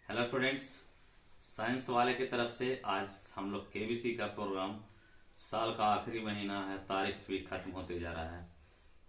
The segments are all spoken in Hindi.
हेलो स्टूडेंट्स, साइंस वाले की तरफ से आज हम लोग केबीसी का प्रोग्राम। साल का आखिरी महीना है, तारीख भी खत्म होते जा रहा है।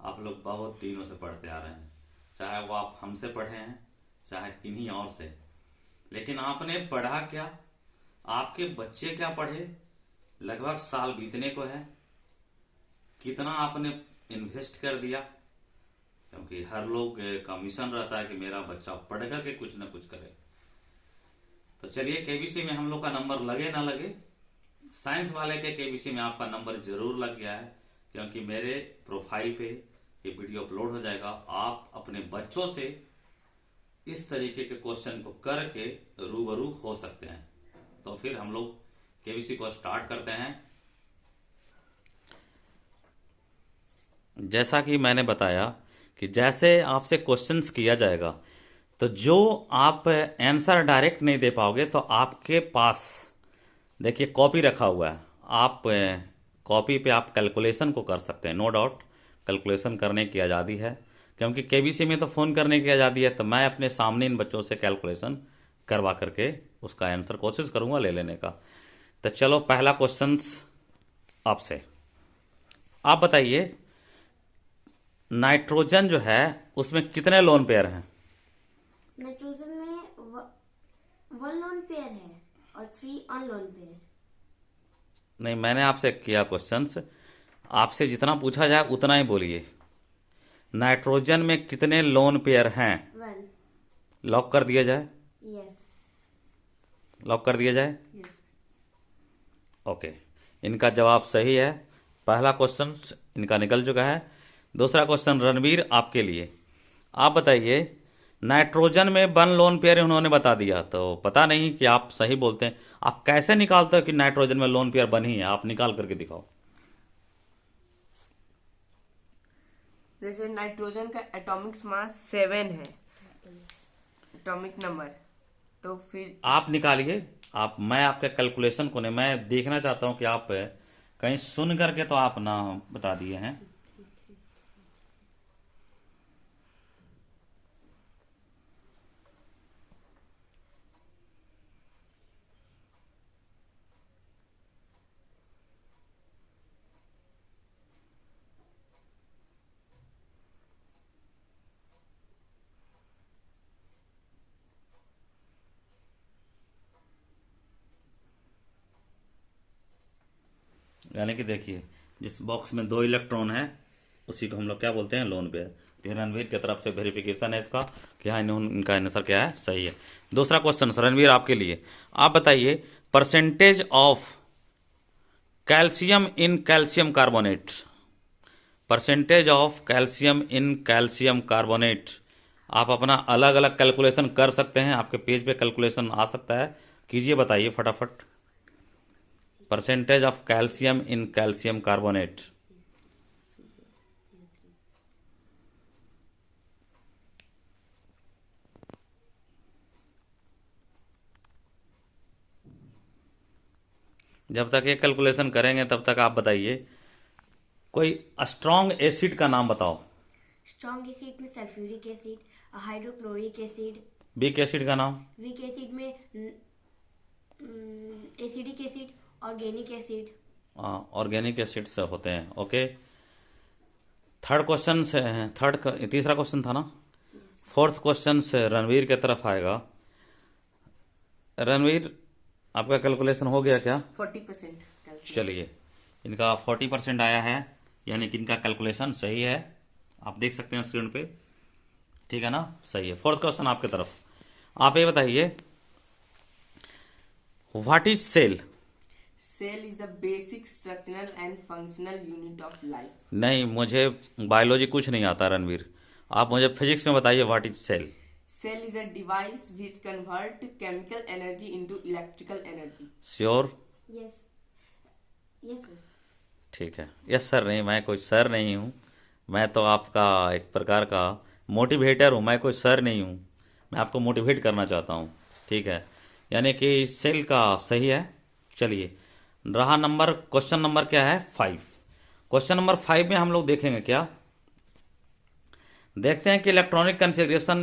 आप लोग बहुत दिनों से पढ़ते आ रहे हैं, चाहे वो आप हमसे पढ़े हैं चाहे किन्हीं और से। लेकिन आपने पढ़ा क्या, आपके बच्चे क्या पढ़े? लगभग साल बीतने को है। कितना आपने इन्वेस्ट कर दिया? क्योंकि हर लोग का मिशन रहता है कि मेरा बच्चा पढ़ करके कुछ ना कुछ करे। तो चलिए, केबीसी में हम लोग का नंबर लगे ना लगे, साइंस वाले के केबीसी में आपका नंबर जरूर लग गया है। क्योंकि मेरे प्रोफाइल पे ये वीडियो अपलोड हो जाएगा। आप अपने बच्चों से इस तरीके के क्वेश्चन को करके रूबरू हो सकते हैं। तो फिर हम लोग केबीसी को स्टार्ट करते हैं। जैसा कि मैंने बताया कि जैसे आपसे क्वेश्चंस किया जाएगा, तो जो आप आंसर डायरेक्ट नहीं दे पाओगे तो आपके पास देखिए कॉपी रखा हुआ है। आप कॉपी पे आप कैलकुलेशन को कर सकते हैं। नो डाउट कैलकुलेशन करने की आज़ादी है, क्योंकि केबीसी में तो फ़ोन करने की आज़ादी है। तो मैं अपने सामने इन बच्चों से कैलकुलेशन करवा करके उसका आंसर कोशिश करूंगा ले लेने का। तो चलो, पहला क्वेश्चंस आपसे। आप बताइए, नाइट्रोजन जो है उसमें कितने लोन पेयर हैं? नाइट्रोजन में वन लोन पेयर है और 3 अनलोन पेयर। नहीं, मैंने आपसे किया क्वेश्चंस, आपसे जितना पूछा जाए उतना ही बोलिए। नाइट्रोजन में कितने लोन पेयर हैं? 1। लॉक कर दिया जाए? यस। लॉक कर दिया जाए? यस। ओके, इनका जवाब सही है। पहला क्वेश्चन इनका निकल चुका है। दूसरा क्वेश्चन रणवीर आपके लिए। आप बताइए, नाइट्रोजन में वन लोन पेयर उन्होंने बता दिया, तो पता नहीं कि आप सही बोलते हैं। आप कैसे निकालते हो कि नाइट्रोजन में लोन पेयर बनी है? आप निकाल करके दिखाओ। जैसे नाइट्रोजन का एटॉमिक मास 7 है, एटॉमिक नंबर, तो फिर आप निकालिए। आप, मैं आपके कैलकुलेशन को नहीं, मैं देखना चाहता हूं कि आप कहीं सुन करके तो आप ना बता दिए हैं। यानी कि देखिए, जिस बॉक्स में 2 इलेक्ट्रॉन है उसी को हम लोग क्या बोलते हैं? Lone pair. तो रणवीर की तरफ से वेरिफिकेशन है इसका कि हाँ, इनका आंसर क्या है? सही है। दूसरा क्वेश्चन रणवीर आपके लिए। आप बताइए, percentage of calcium in calcium carbonate. Percentage of calcium in calcium carbonate. आप अपना अलग अलग कैलकुलेशन कर सकते हैं, आपके पेज पे कैलकुलेशन आ सकता है। कीजिए, बताइए फटाफट। Percentage of calcium in calcium carbonate. जब तक ये कैलकुलेशन करेंगे तब तक आप बताइए, कोई स्ट्रॉन्ग एसिड का नाम बताओ। स्ट्रॉन्ग एसिड में sulphuric acid, hydrochloric acid. Weak acid का नाम? वीक एसिड में acidic acid, organic acid. Organic acid से होते हैं। ओके, थर्ड क्वेश्चन से, तीसरा क्वेश्चन था ना। फोर्थ क्वेश्चन से रणवीर की तरफ आएगा। रणवीर, आपका कैलकुलेशन हो गया क्या? 40% कैल्शियम। चलिए, इनका 40% आया है, यानी कि इनका कैलकुलेशन सही है। आप देख सकते हैं स्क्रीन पे, ठीक है ना? सही है। फोर्थ क्वेश्चन आपकी तरफ। आप ये बताइए, what is cell? Cell is the basic structural and functional unit of life. नहीं, मुझे बायोलॉजी कुछ नहीं आता रणवीर। आप मुझे फिजिक्स में बताइए, what is cell? Cell is a device which convert chemical energy into electrical energy. Sure? Yes. Yes sir. ठीक है। यस सर नहीं, मैं कोई सर नहीं हूँ। मैं तो आपका एक प्रकार का मोटिवेटर हूँ, मैं कोई सर नहीं हूँ। मैं आपको मोटिवेट करना चाहता हूँ, ठीक है? यानी कि सेल का सही है। चलिए, रहा नंबर, क्वेश्चन नंबर क्या है? 5। क्वेश्चन नंबर 5 में हम लोग देखेंगे क्या, देखते हैं कि इलेक्ट्रॉनिक कन्फिग्रेशन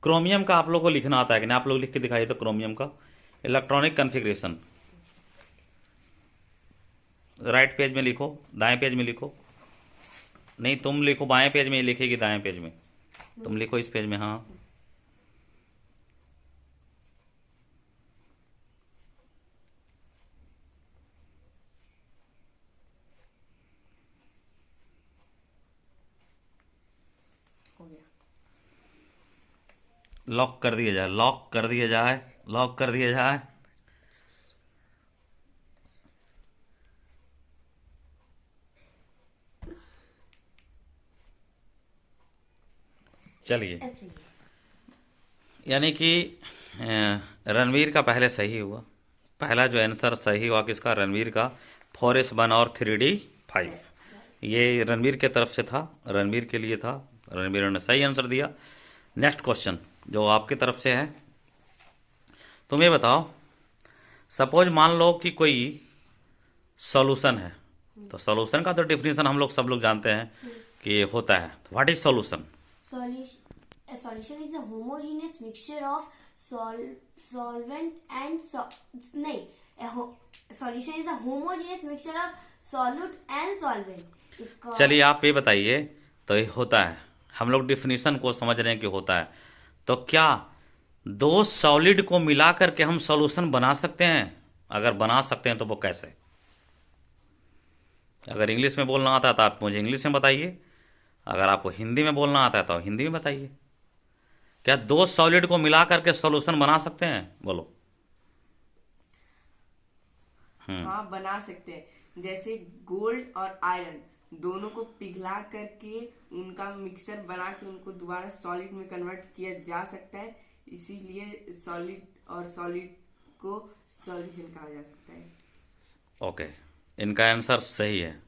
क्रोमियम का आप लोग को लिखना आता है कि नहीं? आप लोग लिख के दिखाइए तो क्रोमियम का इलेक्ट्रॉनिक कॉन्फ़िगरेशन। राइट पेज में लिखो, दाएं पेज में लिखो। नहीं, तुम लिखो बाएं पेज में, ये लिखेगी दाएं पेज में। तुम लिखो इस पेज में। हाँ, हो गया। लॉक कर दिया जाए, लॉक कर दिया जाए, लॉक कर दिया जाए। चलिए, यानी कि रणवीर का पहले सही हुआ। पहला जो आंसर सही हुआ किसका? रणवीर का। 4S1 और 3D5 ये रणवीर के तरफ से था, रणवीर के लिए था। रणवीर ने सही आंसर दिया। नेक्स्ट क्वेश्चन जो आपकी तरफ से है, तुम ये बताओ, सपोज मान लो कि कोई सॉल्यूशन है, तो सॉल्यूशन का तो डेफिनेशन हम लोग सब लोग जानते हैं कि होता है। What is solution? A solution is a homogeneous mixture of solvent and solution is a homogeneous mixture of solute and solvent. इसका चलिए आप ये बताइए, तो ये होता है, हम लोग डेफिनेशन को समझ रहे हैं कि होता है, तो क्या दो सॉलिड को मिला करके हम सॉल्यूशन बना सकते हैं? अगर बना सकते हैं तो वो कैसे? अगर इंग्लिश में बोलना आता है तो आप मुझे इंग्लिश में बताइए, अगर आपको हिंदी में बोलना आता है तो हिंदी में बताइए। क्या दो सॉलिड को मिला करके सॉल्यूशन बना सकते हैं? बोलो। हाँ, बना सकते हैं। जैसे गोल्ड और आयरन दोनों को पिघला करके उनका मिक्सचर बना के उनको दोबारा सॉलिड में कन्वर्ट किया जा सकता है, इसीलिए सॉलिड और सॉलिड को सॉल्यूशन कहा जा सकता है। ओके, इनका आंसर सही है।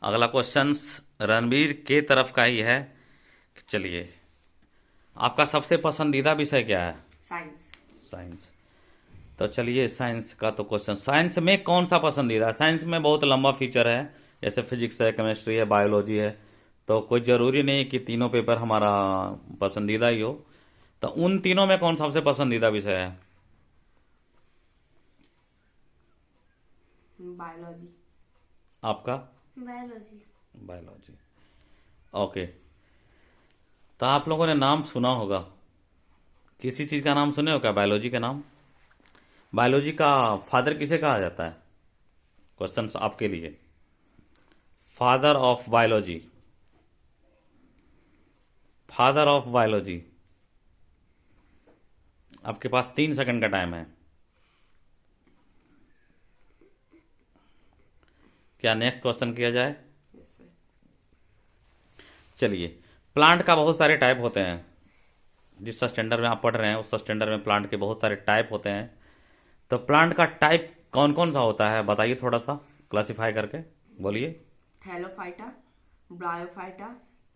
अगला क्वेश्चन रणवीर के तरफ का ही है। चलिए, आपका सबसे पसंदीदा विषय क्या है? साइंस। साइंस। तो चलिए साइंस का तो क्वेश्चन, साइंस में कौन सा पसंदीदा है? साइंस में बहुत लंबा फीचर है, जैसे फिजिक्स है, केमिस्ट्री है, बायोलॉजी है, तो कोई ज़रूरी नहीं कि तीनों पेपर हमारा पसंदीदा ही हो। तो उन तीनों में कौन सबसे पसंदीदा विषय है? बायोलॉजी। आपका? बायोलॉजी। बायोलॉजी। ओके, तो आप लोगों ने नाम सुना होगा, किसी चीज़ का नाम सुने हो क्या? बायोलॉजी का नाम। बायोलॉजी का फादर किसे कहा जाता है? क्वेश्चन आपके लिए, father of biology, father of biology. आपके पास 3 सेकंड का टाइम है। क्या नेक्स्ट क्वेश्चन किया जाए? चलिए, प्लांट का बहुत सारे टाइप होते हैं। जिस स्टैंडर्ड में आप पढ़ रहे हैं उस स्टैंडर्ड में प्लांट के बहुत सारे टाइप होते हैं। तो प्लांट का टाइप कौन कौन सा होता है बताइए, थोड़ा सा क्लासिफाई करके बोलिए। Thallophyta, bryophyta,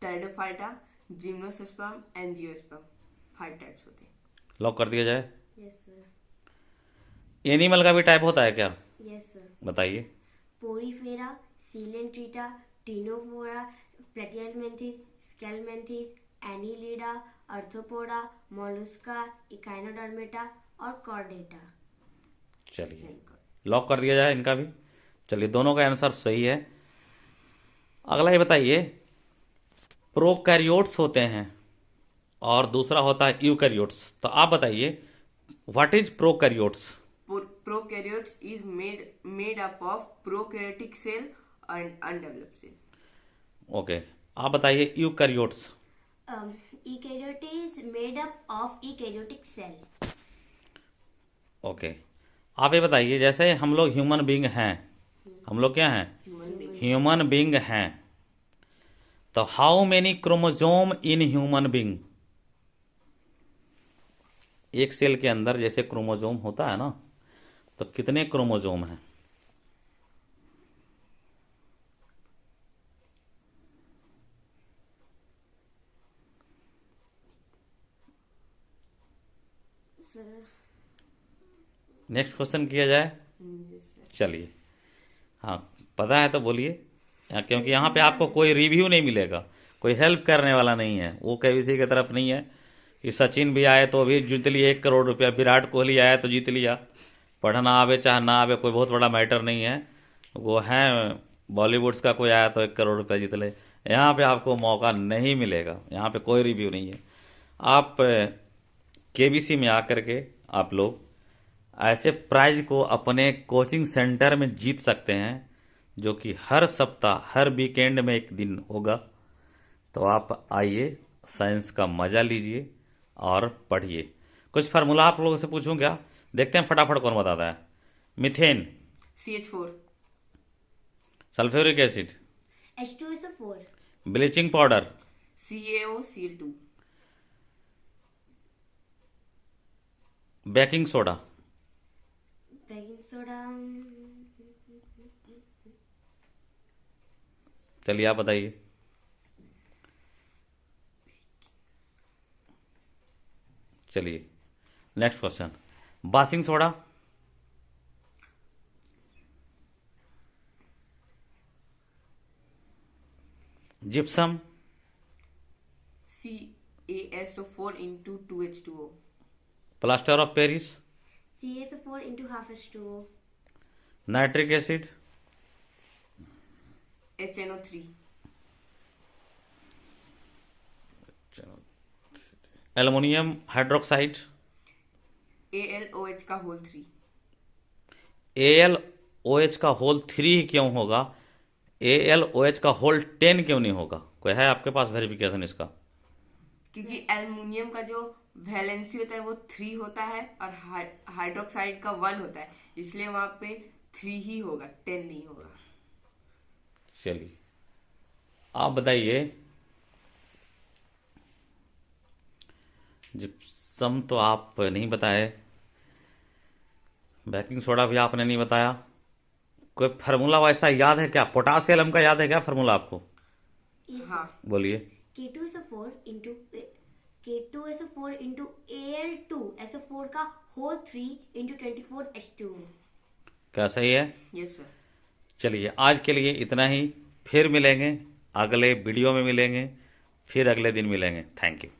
pteridophyta, gymnosperm, angiosperm, 5 types होते हैं। लॉक कर दिया जाए। Yes sir. एनिमल का भी टाइप होता है क्या? Yes sir. बताइए। Porifera, coelenterata, ctenophora, platyhelminthes, aschelminthes, annelida, arthropoda, mollusca, echinodermata और कॉर्डेटा। चलिए लॉक कर दिया जाए इनका भी। चलिए, दोनों का आंसर सही है। अगला ये बताइए, प्रोकैरियोट्स होते हैं और दूसरा होता है यूकैरियोट्स, तो आप बताइए what is prokaryotes? Prokaryotes is made up of prokaryotic cell and undeveloped cell. Okay, आप बताइए eukaryotes. Eukaryote is made up of eukaryotic cell. Okay, आप ये बताइए, जैसे हम लोग ह्यूमन बीइंग हैं, हम लोग क्या हैं? ह्यूमन बीइंग हैं, तो how many chromosome in human being? एक सेल के अंदर जैसे क्रोमोजोम होता है ना, तो कितने क्रोमोजोम हैं? नेक्स्ट क्वेश्चन किया जाए। चलिए, हाँ पता है तो बोलिए, क्योंकि यहाँ पे आपको कोई रिव्यू नहीं मिलेगा, कोई हेल्प करने वाला नहीं है, वो केबीसी की तरफ नहीं है कि सचिन भी आए तो भी जीत लिया 1 करोड़ रुपया, विराट कोहली आया तो जीत लिया। पढ़ना आवे चाहे ना आवे कोई बहुत बड़ा मैटर नहीं है, वो है बॉलीवुड्स का कोई आया तो 1 करोड़ रुपया जीत ले। यहाँ पे आपको मौका नहीं मिलेगा, यहाँ पे कोई रिव्यू नहीं है। आप केबीसी में आकर के आप लोग ऐसे प्राइज को अपने कोचिंग सेंटर में जीत सकते हैं, जो कि हर सप्ताह हर वीकेंड में एक दिन होगा। तो आप आइए, साइंस का मजा लीजिए और पढ़िए। कुछ फार्मूला आप लोगों से पूछूं क्या? देखते हैं फटाफट कौन बताता है। Methane, CH4, sulphuric acid, H2SO4, bleaching powder, CaOCl2, baking soda, baking soda, चलिए आप बताइए। चलिए next question, Basing soda, gypsum, CaSO4 into 2H2O, plaster of Paris, CaSO4 into half H2O, nitric acid, HNO3, aluminium hydroxide, AlOH का होल 3, AlOH का होल 3 क्यों होगा? AlOH का होल 10 क्यों नहीं होगा? कोई है आपके पास वेरिफिकेशन इसका? क्योंकि एल्युमिनियम का जो वैलेंसी होता है वो 3 होता है और हाइड्रोक्साइड का 1 होता है, इसलिए वहां पे 3 ही होगा, 10 नहीं होगा। चलिए आप बताइए। जिप्सम तो आप नहीं बताए, बेकिंग सोडा भी आपने नहीं बताया। कोई फार्मूला वैसा याद है क्या? पोटासियम का याद है क्या फार्मूला आपको? हाँ, बोलिए। K2SO4 into Al2SO4 का होल 3 into 24H2O। क्या सही है? Yes sir. चलिए आज के लिए इतना ही, फिर मिलेंगे, अगले वीडियो में मिलेंगे, फिर अगले दिन मिलेंगे। Thank you.